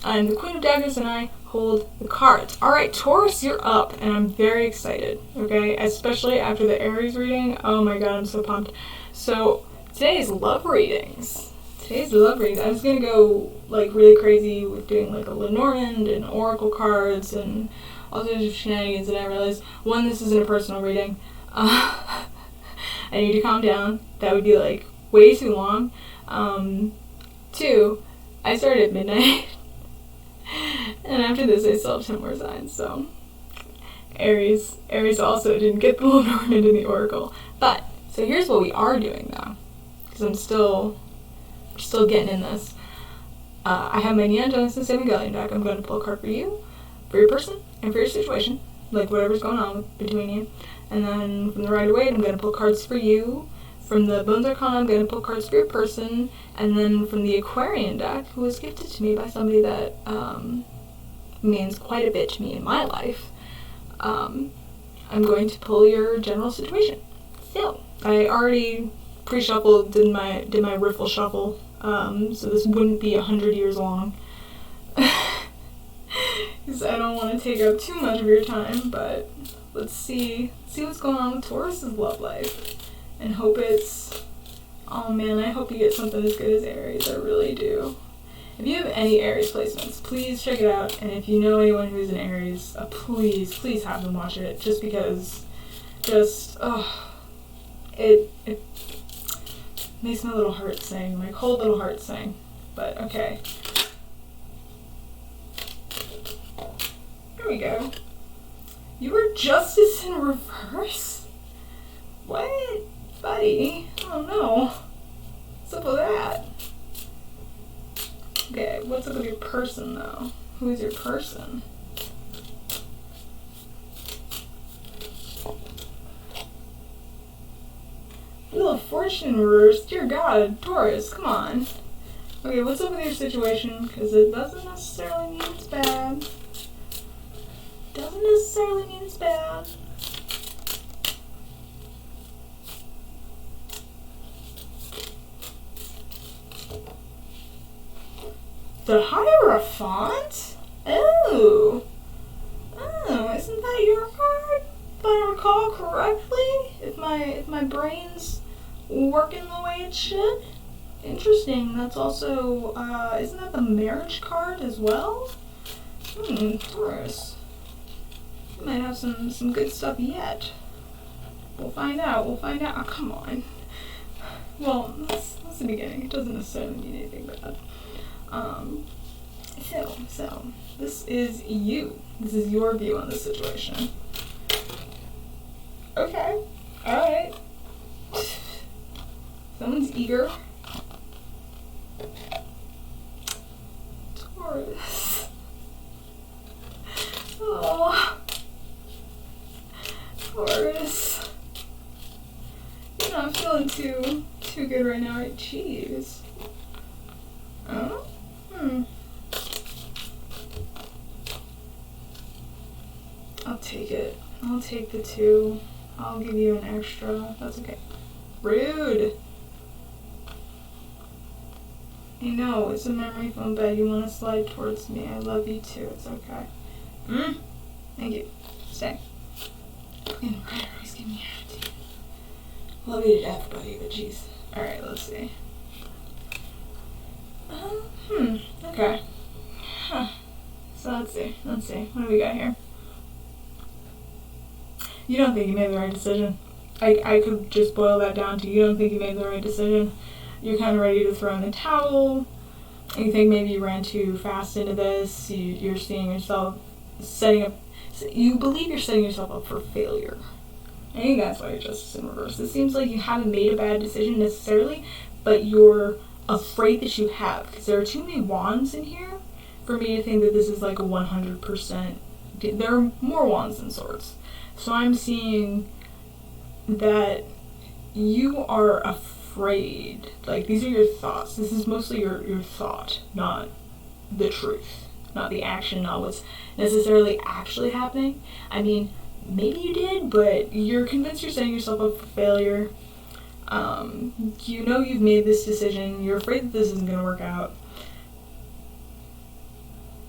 And the Queen of Daggers and I hold the cards. Alright, Taurus, you're up, and I'm very excited, okay? Especially after the Aries reading. Oh my god, I'm so pumped. So, today's love readings. I was gonna go, like, really crazy with doing, like, a Lenormand and oracle cards and all sorts of shenanigans, and I realized, one, this isn't a personal reading. I need to calm down. That would be, like, way too long. Two, I started at midnight. And after this, I still have 10 more signs, so Aries also didn't get the Lenormand in the Oracle. But, so here's what we are doing, though, because I'm still getting in this. I have my Neon Genesis Evangelion deck. I'm going to pull a card for you, for your person, and for your situation, like whatever's going on between you. And then from the Rider-Waite, I'm going to pull cards for you. From the Bones Arcana, I'm going to pull cards for your person. And then from the Aquarian deck, who was gifted to me by somebody that means quite a bit to me in my life, I'm going to pull your general situation. So, I already pre-shuffled, did my riffle shuffle, so this wouldn't be 100 years long. Because I don't want to take up too much of your time, but let's see what's going on with Taurus's love life. And hope it's, oh man, I hope you get something as good as Aries, I really do. If you have any Aries placements, please check it out, and if you know anyone who's an Aries, please have them watch it, just because, it makes my little heart sing, my cold little heart sing. But, okay. Here we go. You were Justice in reverse? What? Buddy? Oh no. What's up with that? Okay, what's up with your person, though? Who is your person? Wheel of Fortune reversed. Dear God, Taurus, come on. Okay, what's up with your situation? Because it doesn't necessarily mean it's bad. Doesn't necessarily mean it's bad. The Hierophant? Oh, isn't that your card? If I recall correctly, if my brain's working the way it should. Interesting. That's also, isn't that the marriage card as well? Taurus. You might have some good stuff yet. We'll find out. Oh, come on. Well, that's the beginning. It doesn't necessarily mean anything bad. So, this is you. This is your view on the situation. Okay. Alright. Someone's eager. Taurus. Oh. Taurus. You're not feeling too good right now, right? Jeez. Oh? I'll take it. I'll take the 2. I'll give you an extra. That's okay. Rude. I know, it's a memory foam bed. You want to slide towards me. I love you too. It's okay. Thank you. Stay. Fucking Rider always give me attitude. Love you to death, buddy, but jeez. Alright, let's see. Okay. Huh. So let's see. What do we got here? You don't think you made the right decision. I could just boil that down to you don't think you made the right decision. You're kind of ready to throw in the towel. You think maybe you ran too fast into this. You're seeing yourself you believe you're setting yourself up for failure. I think that's why you're Justice in reverse. It seems like you haven't made a bad decision necessarily, but you're afraid that you have, because there are too many wands in here for me to think that this is like a 100%. There are more wands than swords. So I'm seeing that you are afraid. Like, these are your thoughts. This is mostly your thought, not the truth. Not the action, not what's necessarily actually happening. I mean, maybe you did, but you're convinced you're setting yourself up for failure. You know you've made this decision. You're afraid that this isn't going to work out.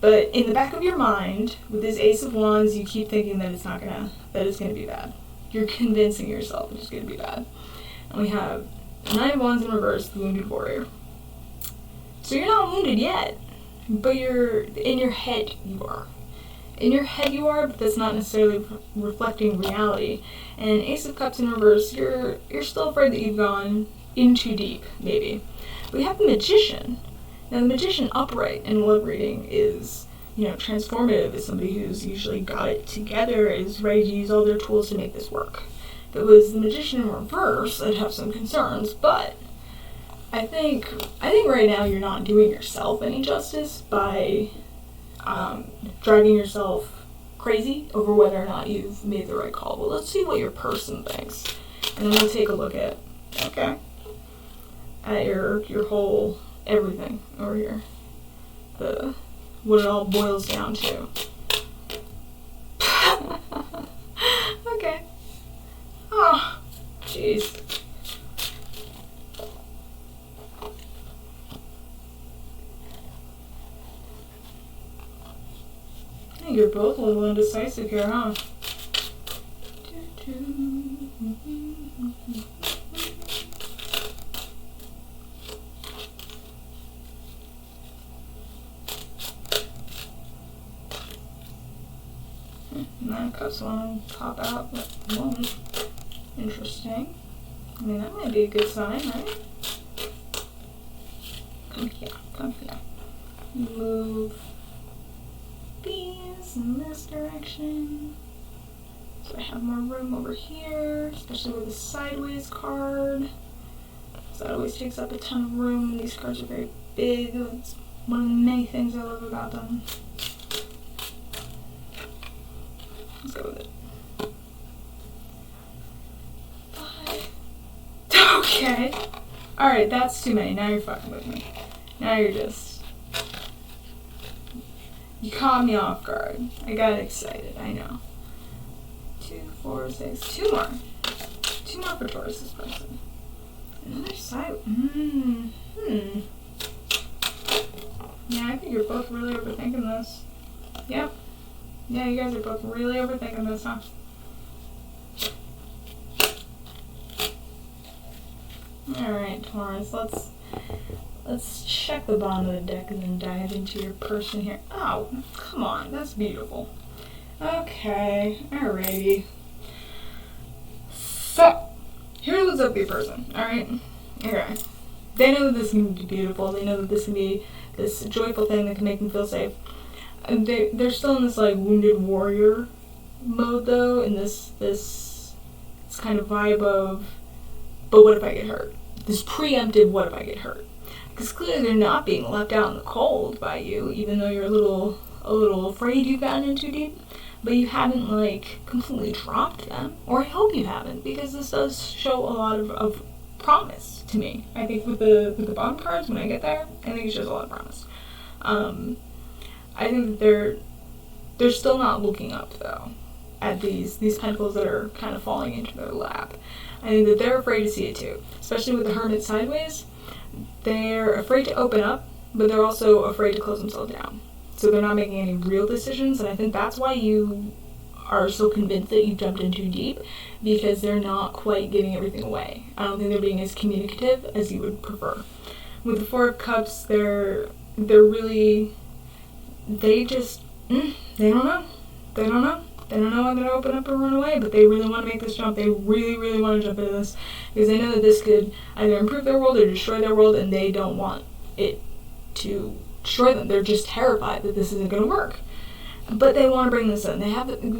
But in the back of your mind, with this Ace of Wands, you keep thinking that it's gonna be bad. You're convincing yourself it's gonna be bad. And we have Nine of Wands in reverse, the Wounded Warrior. So you're not wounded yet, but in your head you are. In your head you are, but that's not necessarily reflecting reality. And Ace of Cups in reverse, you're still afraid that you've gone in too deep, maybe. We have the Magician. Now the Magician upright in love reading is, transformative, is somebody who's usually got it together, is ready to use all their tools to make this work. If it was the Magician in reverse, I'd have some concerns, but I think right now you're not doing yourself any justice by driving yourself crazy over whether or not you've made the right call. Well, let's see what your person thinks, and then we'll take a look at your whole everything over here, what it all boils down to. Okay. Oh, jeez. You're both a little indecisive here, huh? Nine of Cups want to pop out, but won't. Interesting. I mean, that might be a good sign, right? Come here. Move these in this direction. So I have more room over here, especially with the sideways card. So that always takes up a ton of room. These cards are very big. That's one of the many things I love about them. Let's go with it. 5. Okay. Alright, that's too many. Now you're fucking with me. Now you're just... You caught me off guard. I got excited, I know. 2, 4, 6. 2 more. 2 more for Taurus, this person. Another side. Yeah, I think you're both really overthinking this. Yep. Yeah, you guys are both really overthinking this, huh? Alright, Taurus, let's check the bottom of the deck and then dive into your person here. Oh, come on, that's beautiful. Okay, alrighty. So, here's what's up with your person, alright? Okay. They know that this can be beautiful, they know that this can be this joyful thing that can make them feel safe. They're still in this like wounded warrior mode though, in this kind of vibe of, but what if I get hurt? This preemptive what if I get hurt? Because clearly they're not being left out in the cold by you, even though you're a little afraid you've gotten in too deep, but you haven't like completely dropped them, or I hope you haven't, because this does show a lot of promise to me. I think with the bottom cards, when I get there, I think it shows a lot of promise. I think that they're still not looking up though at these pentacles that are kind of falling into their lap. I think that they're afraid to see it too, especially with the Hermit sideways. They're afraid to open up, but they're also afraid to close themselves down. So they're not making any real decisions, and I think that's why you are so convinced that you've jumped in too deep, because they're not quite giving everything away. I don't think they're being as communicative as you would prefer. With the Four of Cups, they're really... They just, they don't know. They don't know I'm going to open up and run away, but they really want to make this jump. They really, really want to jump into this, because they know that this could either improve their world or destroy their world, and they don't want it to destroy them. They're just terrified that this isn't going to work. But they want to bring this in.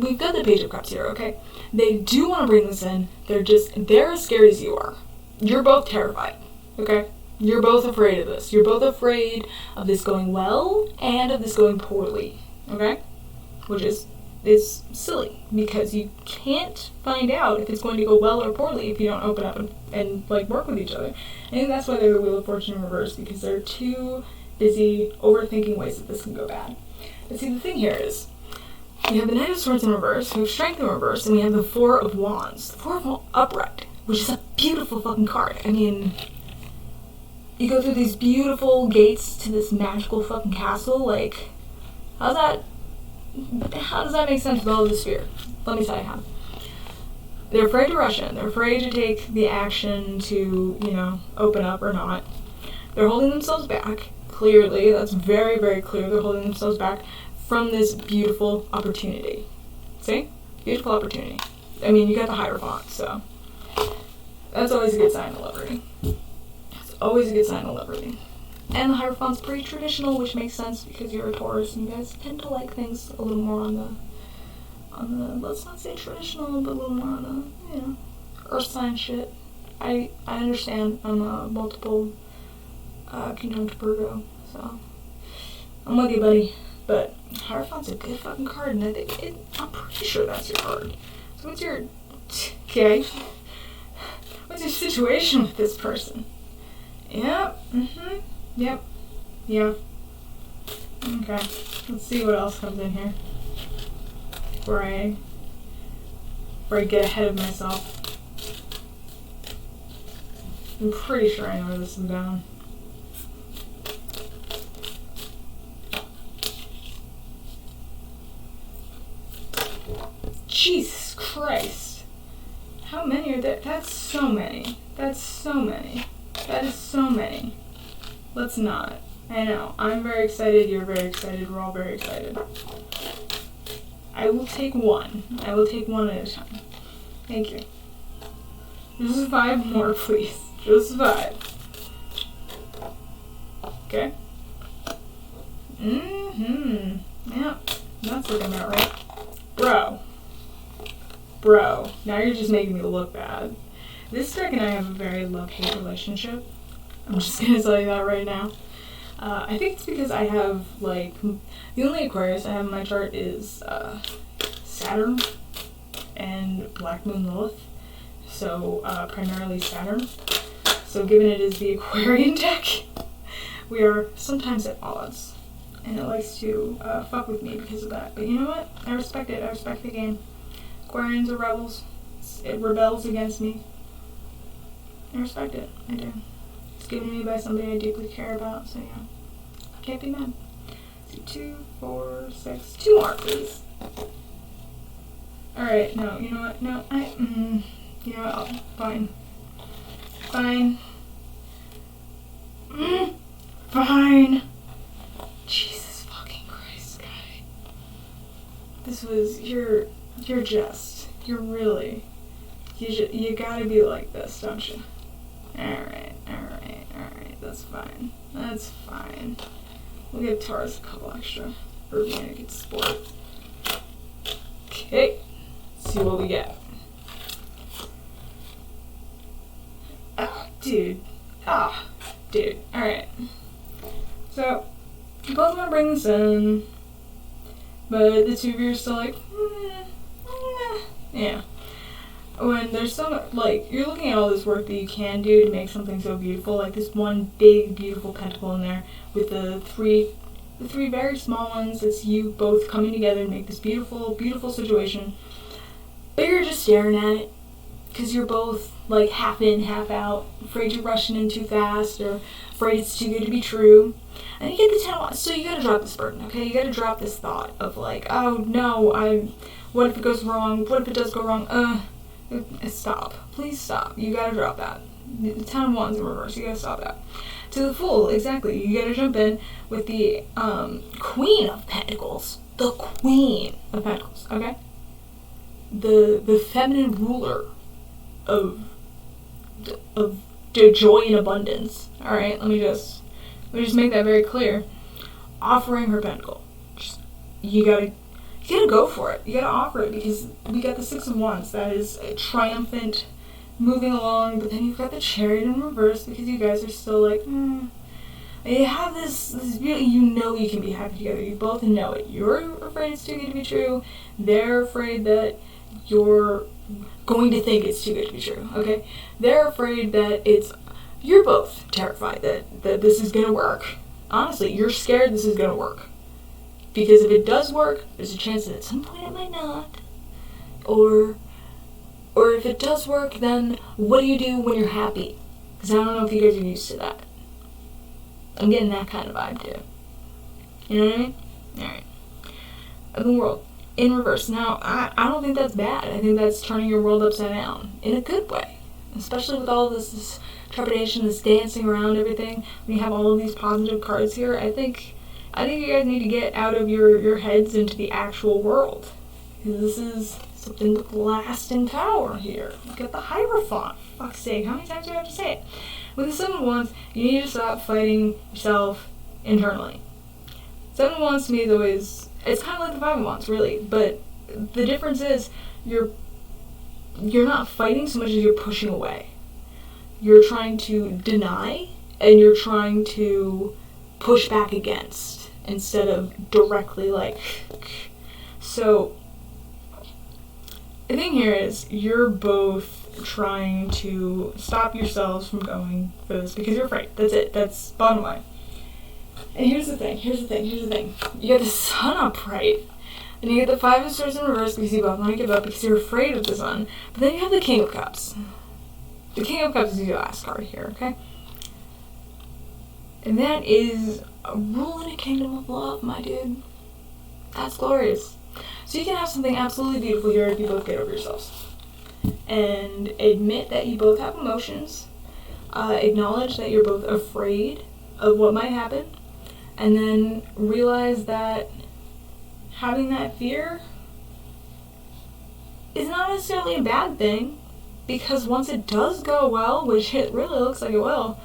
We've got the Page of Cups here, okay? They do want to bring this in. They're as scared as you are. You're both terrified, okay? You're both afraid of this. You're both afraid of this going well and of this going poorly, okay? Which is silly, because you can't find out if it's going to go well or poorly if you don't open up and work with each other. I think that's why they're the Wheel of Fortune in reverse, because they're too busy overthinking ways that this can go bad. But see, the thing here is, we have the Knight of Swords in reverse, we have Strength in reverse, and we have the Four of Wands. The Four of Wands upright, which is a beautiful fucking card. I mean... You go through these beautiful gates to this magical fucking castle, How does that make sense with all of the sphere? Let me tell you how. They're afraid to rush in. They're afraid to take the action to, you know, open up or not. They're holding themselves back. Clearly, that's very, very clear. They're holding themselves back from this beautiful opportunity. See? Beautiful opportunity. I mean, you got the Hierophant, so that's always a good sign of love reading. It's always a good sign of love reading. And the Hierophant's pretty traditional, which makes sense because you're a Taurus and you guys tend to like things a little more on the let's not say traditional, but a little more on the, you know, earth sign shit. I understand. I'm a multiple conjunct Virgo, so I'm with you, buddy. But Hierophant's a good fucking card, and I'm pretty sure that's your card. So what's your situation with this person? Yep. Yep. Yeah. Okay. Let's see what else comes in here. Before I get ahead of myself. I'm pretty sure I know where this is going. Jesus Christ. How many are there? That's so many. That's so many. That is so many. Let's not. I know. I'm very excited. You're very excited. We're all very excited. I will take one. I will take one at a time. Thank you. Just 5 more, please. Just 5. Okay. Yeah. That's looking about right. Bro. Now you're just making me look bad. This deck and I have a very love-hate relationship. I'm just gonna tell you that right now. I think it's because I have, like, the only Aquarius I have in my chart is Saturn and Black Moon Lilith. So, primarily Saturn. So, given it is the Aquarian deck, we are sometimes at odds. And it likes to fuck with me because of that. But you know what? I respect it. I respect the game. Aquarians are rebels. It rebels against me. I respect it. I do. It's given to me by somebody I deeply care about, so yeah. I can't be mad. So 2, 4, 6. 2 more, please. Alright, no, you know what? No, you know what? Fine. Fine. Fine. Jesus fucking Christ, guy. This was, you're you're really, you gotta be like this, don't you? Alright, that's fine. That's fine. We'll give Taurus a couple extra for being a good sport. Okay, let's see what we get. Dude. Alright. So, you both want to bring this in, but the two of you are still like, yeah. When there's so much, like, you're looking at all this work that you can do to make something so beautiful, like this one big, beautiful pentacle in there with the three very small ones. It's you both coming together to make this beautiful, beautiful situation. But you're just staring at it because you're both, like, half in, half out, afraid you're rushing in too fast or afraid it's too good to be true. And you get the 10 of Wands, so you gotta drop this burden, okay? You gotta drop this thought of, like, oh no, what if it goes wrong? What if it does go wrong? Stop. Please stop. You gotta drop that. The 10 of Wands in reverse. You gotta stop that. To the Fool, exactly. You gotta jump in with the Queen of Pentacles. The Queen of Pentacles, okay? The feminine ruler of joy and abundance. Alright, let me just make that very clear. Offering her pentacle. You gotta go for it. You gotta offer it because we got the 6 of Wands. That is a triumphant, moving along. But then you've got the Chariot in reverse because you guys are still like, You have this beauty. You know you can be happy together. You both know it. You're afraid it's too good to be true. They're afraid that you're going to think it's too good to be true. Okay? They're afraid that you're both terrified that this is gonna work. Honestly, you're scared this is gonna work. Because if it does work, there's a chance that at some point it might not. Or if it does work, then what do you do when you're happy? Because I don't know if you guys are used to that. I'm getting that kind of vibe too. You know what I mean? Alright. of the world in reverse. Now, I don't think that's bad. I think that's turning your world upside down in a good way, especially with all this trepidation, this dancing around everything. When you have all of these positive cards here, I think you guys need to get out of your heads into the actual world. Because this is something with lasting power here. Look at the Hierophant. For fuck's sake, how many times do I have to say it? With the Seven of Wands, you need to stop fighting yourself internally. Seven of Wands to me, though, it's kind of like the Five of Wands, really. But the difference is you're not fighting so much as you're pushing away. You're trying to deny, and you're trying to push back against, instead of directly, like... So, the thing here is, you're both trying to stop yourselves from going for this, because you're afraid. That's it. That's bottom line. And here's the thing. You get the Sun upright, and you get the Five of Swords in reverse because you both want to give up because you're afraid of the Sun. But then you have the King of Cups. The King of Cups is your last card here, okay? And that is a rule in a kingdom of love, my dude. That's glorious. So you can have something absolutely beautiful here if you both get over yourselves. And admit that you both have emotions. Acknowledge that you're both afraid of what might happen. And then realize that having that fear is not necessarily a bad thing, because once it does go well, which it really looks like it will,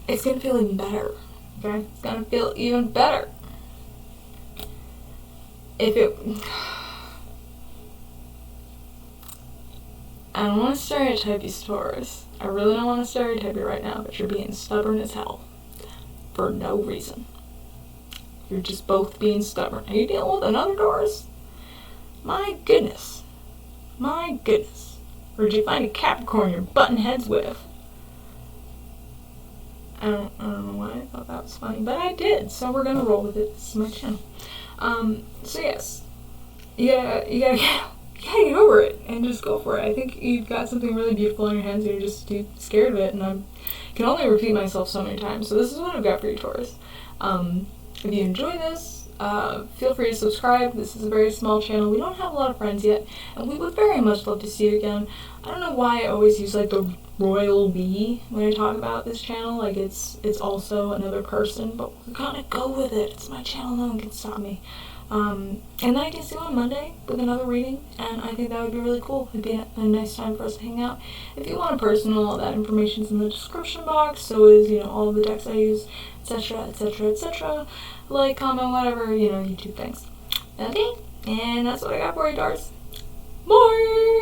it's going to feel even better, okay? It's going to feel even better. I don't want to stereotype you, Taurus. I really don't want to stereotype you right now, but you're being stubborn as hell. For no reason. You're just both being stubborn. Are you dealing with another Taurus? My goodness. My goodness. Or did you find a Capricorn you're butting heads with? I don't know why I thought that was funny, but I did, so we're gonna roll with it. This is my channel. So yes. You gotta get over it and just go for it. I think you've got something really beautiful in your hands and you're just too scared of it, and I can only repeat myself so many times. So this is what I've got for you, Taurus. If you enjoy this, feel free to subscribe. This is a very small channel. We don't have a lot of friends yet, and we would very much love to see you again. I don't know why I always use like the royal we when I talk about this channel. Like it's also another person, but we're gonna go with it. It's my channel, no one can stop me. And then I can see you on Monday with another reading, and I think that would be really cool. It'd be a nice time for us to hang out. If you want a personal, that information's in the description box, so is, all of the decks I use, etc., etc., etc. Like, comment, whatever, YouTube things. Okay? And that's what I got for you, Taurus. Bye!